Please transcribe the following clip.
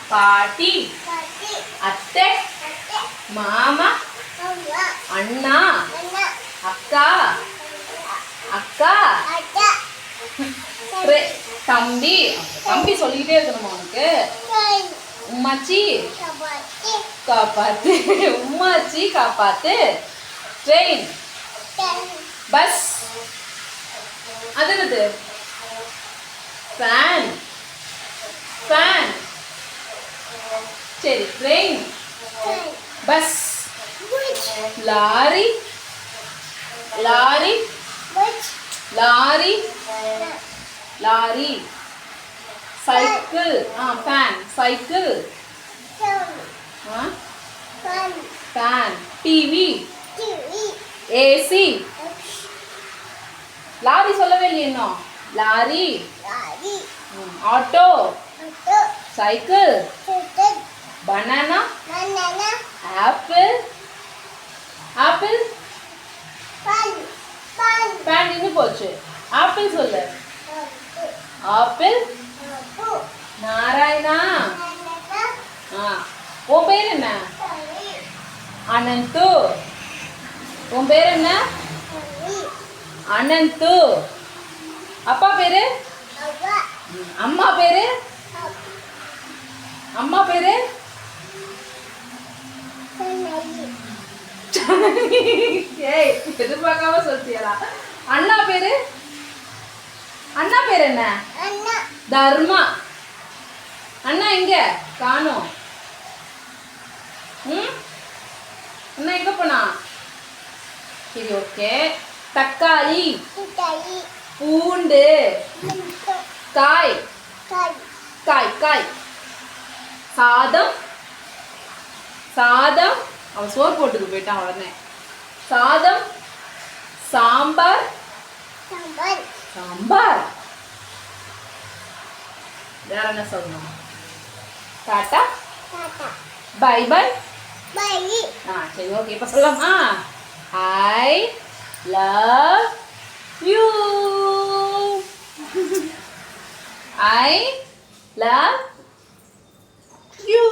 பாட்டி அத்தை மாமா அண்ணா அக்கா அக்கா தம்பி தம்பி சொல்லிக்கிட்டே இருக்கணுமா உனக்கு உம்மாச்சி காப்பாத்து உம்மாச்சி காப்பாத்து ட்ரெயின் பஸ் அது என்னது ஃபேன் ஃபேன் சரி train bus lorry lorry lorry lorry cycle fan cycle fan TV AC lorry சொல்லவே இல்லையே இன்னும் lorry auto cycle banana apple apple பேன் இன்னும் போச்சு ஆப்பிள் சொல்லு ஆப்பிள் நாராயணா உன் பேர் என்ன அனந்து உன் பேர் என்ன அனந்து அப்பா பேரு அம்மா பேரு அம்மா பேரு ஏய் எதிர்பார்க்காம சொல்லியா அண்ணா பேரு அண்ணா பேர் என்ன தர்மா அண்ணா எங்க காணோம் அண்ணா எங்க போனா சரி ஓகே தக்காளி பூண்டு காய் காய் காய் சாதம் சாதம் அவன் சோறு போட்டுக்கு போயிட்டான் உடனே சாதம் சாம்பார் சாம்பார் வேற என்ன சொல்லணும் டாட்டா பை பை சரி ஓகே இப்போ சொல்லலாமா I love you I love you